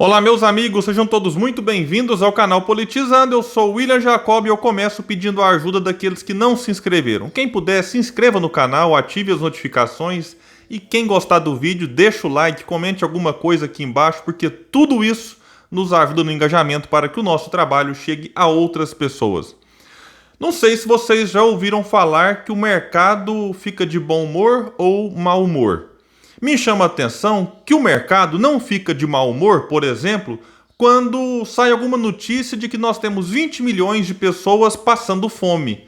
Olá, meus amigos, sejam todos muito bem-vindos ao canal Politizando. Eu sou o William Jacob e eu começo pedindo a ajuda daqueles que não se inscreveram. Quem puder, se inscreva no canal, ative as notificações e quem gostar do vídeo, deixa o like, comente alguma coisa aqui embaixo, porque tudo isso nos ajuda no engajamento para que o nosso trabalho chegue a outras pessoas. Não sei se vocês já ouviram falar que o mercado fica de bom humor ou mau humor. Me chama a atenção que o mercado não fica de mau humor, por exemplo, quando sai alguma notícia de que nós temos 20 milhões de pessoas passando fome.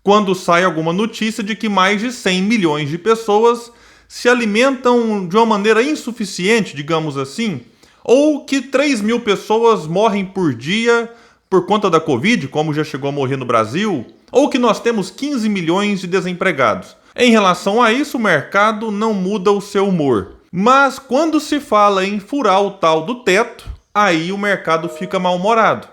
Quando sai alguma notícia de que mais de 100 milhões de pessoas se alimentam de uma maneira insuficiente, digamos assim, ou que 3 mil pessoas morrem por dia por conta da Covid, como já chegou a morrer no Brasil, ou que nós temos 15 milhões de desempregados. Em relação a isso, o mercado não muda o seu humor. Mas quando se fala em furar o tal do teto, aí o mercado fica mal-humorado.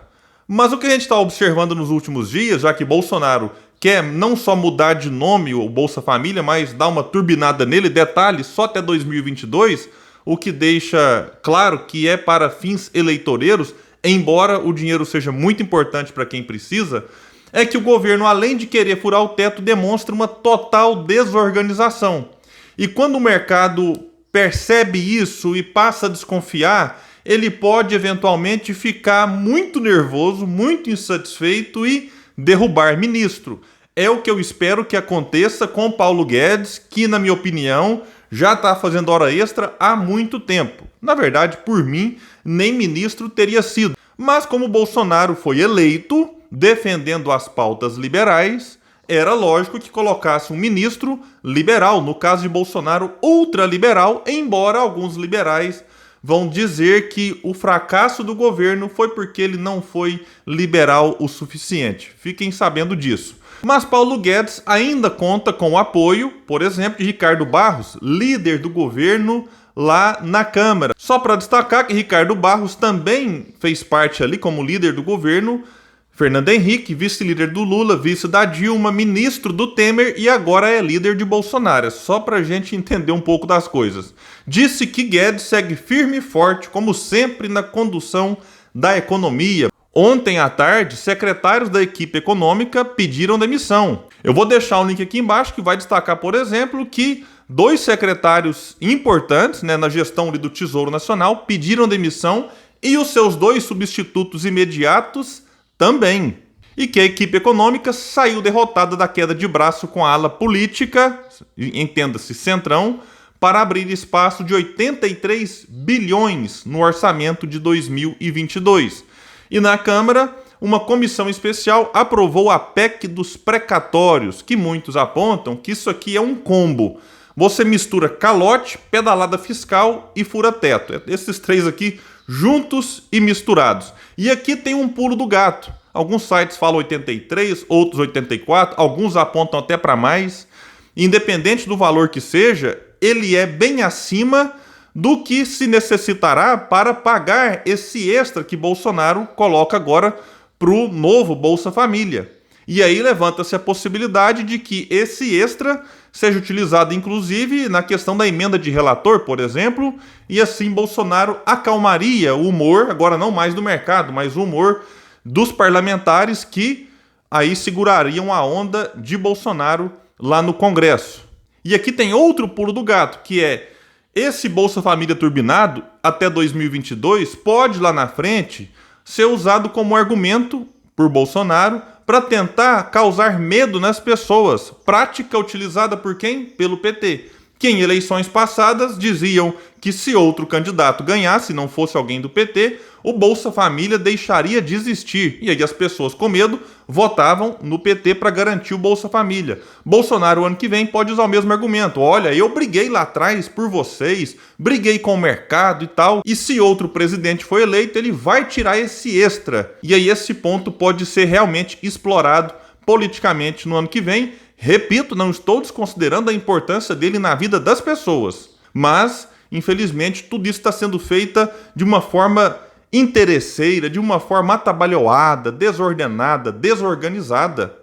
Mas o que a gente está observando nos últimos dias, já que Bolsonaro quer não só mudar de nome o Bolsa Família, mas dar uma turbinada nele, detalhe, só até 2022, o que deixa claro que é para fins eleitoreiros, embora o dinheiro seja muito importante para quem precisa, é que o governo, além de querer furar o teto, demonstra uma total desorganização. E quando o mercado percebe isso e passa a desconfiar, ele pode eventualmente ficar muito nervoso, muito insatisfeito e derrubar ministro. É o que eu espero que aconteça com Paulo Guedes, que, na minha opinião, já está fazendo hora extra há muito tempo. Na verdade, por mim, nem ministro teria sido. Mas como Bolsonaro foi eleito defendendo as pautas liberais, era lógico que colocasse um ministro liberal, no caso de Bolsonaro, ultraliberal, embora alguns liberais vão dizer que o fracasso do governo foi porque ele não foi liberal o suficiente. Fiquem sabendo disso. Mas Paulo Guedes ainda conta com o apoio, por exemplo, de Ricardo Barros, líder do governo lá na Câmara. Só para destacar que Ricardo Barros também fez parte ali como líder do governo, Fernando Henrique, vice-líder do Lula, vice da Dilma, ministro do Temer e agora é líder de Bolsonaro. Só para a gente entender um pouco das coisas. Disse que Guedes segue firme e forte, como sempre, na condução da economia. Ontem à tarde, secretários da equipe econômica pediram demissão. Eu vou deixar um link aqui embaixo que vai destacar, por exemplo, que 2 secretários importantes, na gestão ali do Tesouro Nacional pediram demissão e os seus 2 substitutos imediatos também. E que a equipe econômica saiu derrotada da queda de braço com a ala política, entenda-se Centrão, para abrir espaço de 83 bilhões no orçamento de 2022. E na Câmara, uma comissão especial aprovou a PEC dos precatórios, que muitos apontam que isso aqui é um combo. Você mistura calote, pedalada fiscal e fura-teto. Esses 3 aqui juntos e misturados. E aqui tem um pulo do gato. Alguns sites falam 83, outros 84, alguns apontam até para mais. Independente do valor que seja, ele é bem acima do que se necessitará para pagar esse extra que Bolsonaro coloca agora para o novo Bolsa Família. E aí levanta-se a possibilidade de que esse extra seja utilizado, inclusive, na questão da emenda de relator, por exemplo, e assim Bolsonaro acalmaria o humor, agora não mais do mercado, mas o humor dos parlamentares que aí segurariam a onda de Bolsonaro lá no Congresso. E aqui tem outro pulo do gato, que é esse Bolsa Família turbinado, até 2022, pode lá na frente ser usado como argumento por Bolsonaro para tentar causar medo nas pessoas. Prática utilizada por quem? Pelo PT. Que em eleições passadas diziam que se outro candidato ganhasse, não fosse alguém do PT, o Bolsa Família deixaria de existir. E aí as pessoas com medo votavam no PT para garantir o Bolsa Família. Bolsonaro, ano que vem, pode usar o mesmo argumento. Olha, eu briguei lá atrás por vocês, briguei com o mercado e tal, e se outro presidente for eleito, ele vai tirar esse extra. E aí esse ponto pode ser realmente explorado politicamente no ano que vem. Repito, não estou desconsiderando a importância dele na vida das pessoas, mas, infelizmente, tudo isso está sendo feito de uma forma interesseira, de uma forma atabalhoada, desordenada, desorganizada.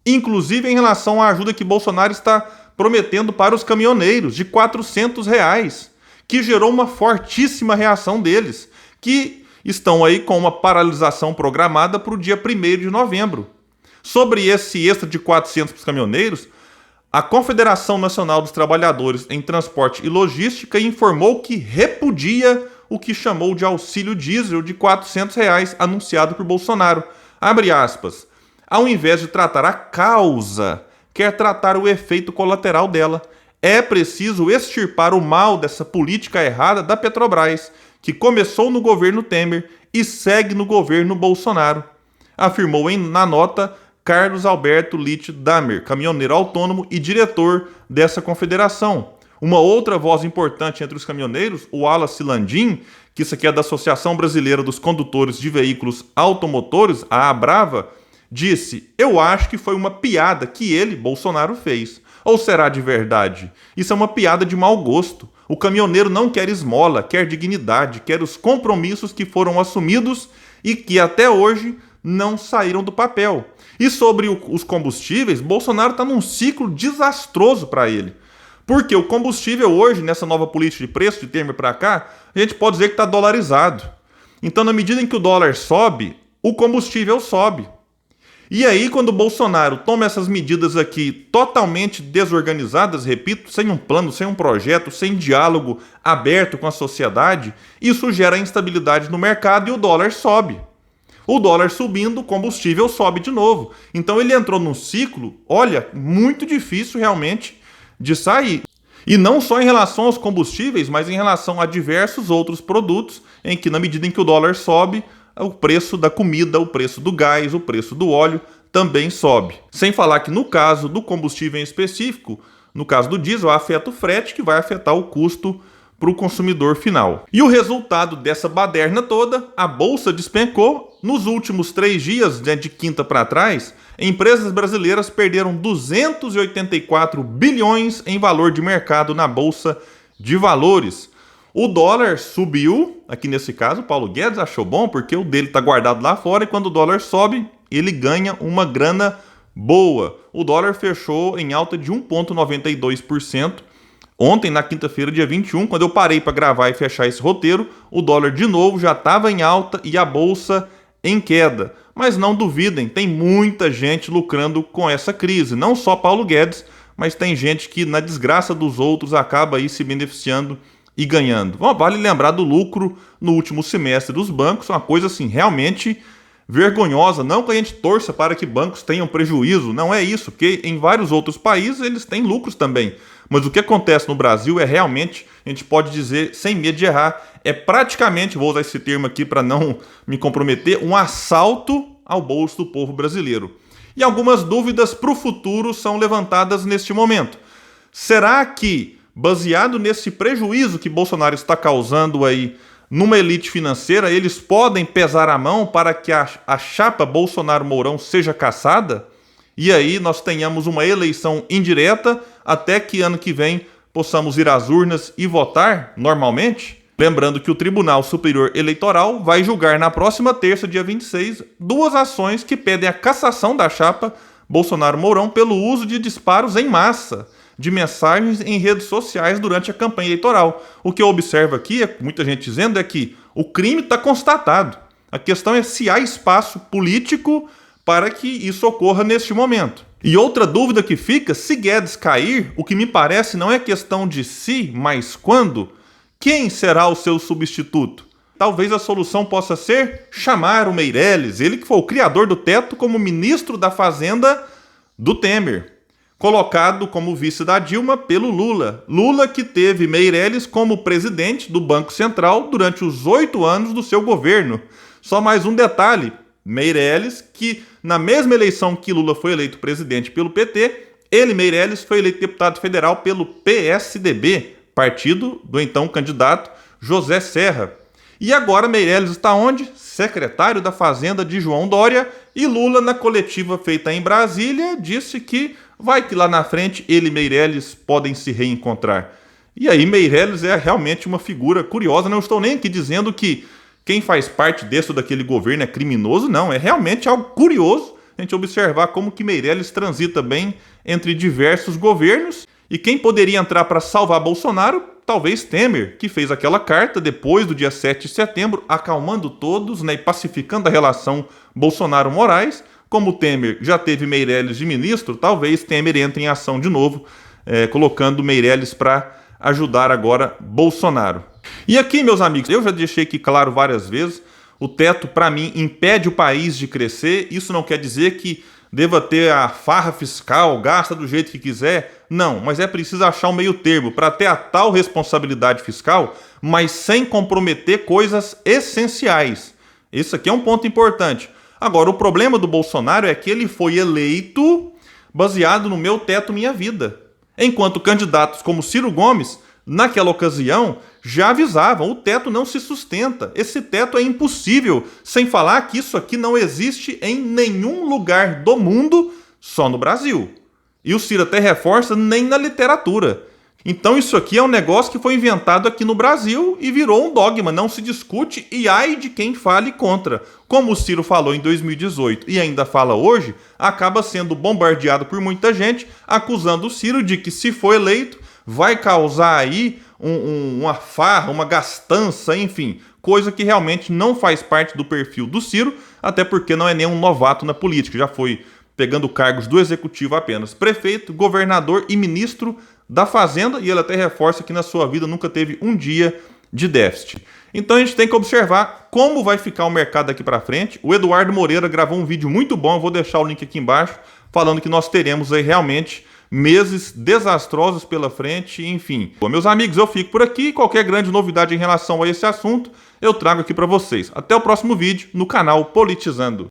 Inclusive em relação à ajuda que Bolsonaro está prometendo para os caminhoneiros, de R$ 400, que gerou uma fortíssima reação deles, que estão aí com uma paralisação programada para o dia 1º de novembro. Sobre esse extra de 400 para os caminhoneiros, a Confederação Nacional dos Trabalhadores em Transporte e Logística informou que repudia o que chamou de auxílio diesel de R$ 400 anunciado por Bolsonaro. Abre aspas. Ao invés de tratar a causa, quer tratar o efeito colateral dela. É preciso extirpar o mal dessa política errada da Petrobras, que começou no governo Temer e segue no governo Bolsonaro, afirmou na nota Carlos Alberto Litt Damer, caminhoneiro autônomo e diretor dessa confederação. Uma outra voz importante entre os caminhoneiros, o Wallace Landim, que isso aqui é da Associação Brasileira dos Condutores de Veículos Automotores, a ABRAVA, disse: eu acho que foi uma piada que ele, Bolsonaro, fez. Ou será de verdade? Isso é uma piada de mau gosto. O caminhoneiro não quer esmola, quer dignidade, quer os compromissos que foram assumidos e que até hoje não saíram do papel. E sobre os combustíveis, Bolsonaro está num ciclo desastroso para ele. Porque o combustível hoje, nessa nova política de preço de Temer para cá, a gente pode dizer que está dolarizado. Então, na medida em que o dólar sobe, o combustível sobe. E aí, quando o Bolsonaro toma essas medidas aqui totalmente desorganizadas, repito, sem um plano, sem um projeto, sem diálogo aberto com a sociedade, isso gera instabilidade no mercado e o dólar sobe. O dólar subindo, o combustível sobe de novo. Então ele entrou num ciclo, olha, muito difícil realmente de sair. E não só em relação aos combustíveis, mas em relação a diversos outros produtos, em que na medida em que o dólar sobe, o preço da comida, o preço do gás, o preço do óleo também sobe. Sem falar que no caso do combustível em específico, no caso do diesel, afeta o frete, que vai afetar o custo para o consumidor final. E o resultado dessa baderna toda, a Bolsa despencou. Nos últimos 3 dias, de quinta para trás, empresas brasileiras perderam 284 bilhões em valor de mercado na Bolsa de Valores. O dólar subiu, aqui nesse caso, o Paulo Guedes achou bom, porque o dele está guardado lá fora e quando o dólar sobe, ele ganha uma grana boa. O dólar fechou em alta de 1,92%. Ontem, na quinta-feira, dia 21, quando eu parei para gravar e fechar esse roteiro, o dólar de novo já estava em alta e a bolsa em queda. Mas não duvidem, tem muita gente lucrando com essa crise. Não só Paulo Guedes, mas tem gente que na desgraça dos outros acaba aí se beneficiando e ganhando. Vale lembrar do lucro no último semestre dos bancos, uma coisa assim realmente vergonhosa. Não que a gente torça para que bancos tenham prejuízo, não é isso, porque em vários outros países eles têm lucros também. Mas o que acontece no Brasil é realmente, a gente pode dizer sem medo de errar, é praticamente, vou usar esse termo aqui para não me comprometer, um assalto ao bolso do povo brasileiro. E algumas dúvidas para o futuro são levantadas neste momento. Será que, baseado nesse prejuízo que Bolsonaro está causando aí numa elite financeira, eles podem pesar a mão para que a chapa Bolsonaro-Mourão seja cassada? E aí nós tenhamos uma eleição indireta até que ano que vem possamos ir às urnas e votar normalmente? Lembrando que o Tribunal Superior Eleitoral vai julgar na próxima terça, dia 26, 2 ações que pedem a cassação da chapa Bolsonaro-Mourão pelo uso de disparos em massa de mensagens em redes sociais durante a campanha eleitoral. O que eu observo aqui, muita gente dizendo, é que o crime está constatado. A questão é se há espaço político para que isso ocorra neste momento. E outra dúvida que fica, se Guedes cair, o que me parece não é questão de se, mas quando, quem será o seu substituto? Talvez a solução possa ser chamar o Meirelles, ele que foi o criador do teto, como ministro da Fazenda do Temer, colocado como vice da Dilma pelo Lula. Lula que teve Meirelles como presidente do Banco Central durante os 8 anos do seu governo. Só mais um detalhe, Meirelles, que na mesma eleição que Lula foi eleito presidente pelo PT, ele, Meirelles, foi eleito deputado federal pelo PSDB, partido do então candidato José Serra. E agora Meirelles está onde? Secretário da Fazenda de João Dória, e Lula, na coletiva feita em Brasília, disse que vai que lá na frente ele e Meirelles podem se reencontrar. E aí Meirelles é realmente uma figura curiosa, não estou nem aqui dizendo que quem faz parte desse ou daquele governo é criminoso, não, é realmente algo curioso a gente observar como que Meirelles transita bem entre diversos governos, e quem poderia entrar para salvar Bolsonaro talvez Temer, que fez aquela carta depois do dia 7 de setembro, acalmando todos, né, e pacificando a relação Bolsonaro-Moraes. Como Temer já teve Meirelles de ministro, talvez Temer entre em ação de novo, colocando Meirelles para ajudar agora Bolsonaro. E aqui, meus amigos, eu já deixei aqui claro várias vezes, o teto, para mim, impede o país de crescer. Isso não quer dizer que deva ter a farra fiscal, gasta do jeito que quiser. Não, mas é preciso achar um meio termo para ter a tal responsabilidade fiscal, mas sem comprometer coisas essenciais. Esse aqui é um ponto importante. Agora, o problema do Bolsonaro é que ele foi eleito baseado no meu teto, minha vida. Enquanto candidatos como Ciro Gomes, naquela ocasião, já avisavam, o teto não se sustenta, esse teto é impossível, sem falar que isso aqui não existe em nenhum lugar do mundo, só no Brasil. E o Ciro até reforça, nem na literatura. Então isso aqui é um negócio que foi inventado aqui no Brasil e virou um dogma, não se discute e ai de quem fale contra. Como o Ciro falou em 2018 e ainda fala hoje, acaba sendo bombardeado por muita gente, acusando o Ciro de que se for eleito, vai causar aí uma farra, uma gastança, enfim, coisa que realmente não faz parte do perfil do Ciro, até porque não é nenhum novato na política, já foi pegando cargos do executivo apenas, prefeito, governador e ministro da Fazenda, e ele até reforça que na sua vida nunca teve um dia de déficit. Então a gente tem que observar como vai ficar o mercado daqui para frente. O Eduardo Moreira gravou um vídeo muito bom, eu vou deixar o link aqui embaixo, falando que nós teremos aí realmente meses desastrosos pela frente, enfim. Bom, meus amigos, eu fico por aqui. Qualquer grande novidade em relação a esse assunto, eu trago aqui para vocês. Até o próximo vídeo no canal Politizando.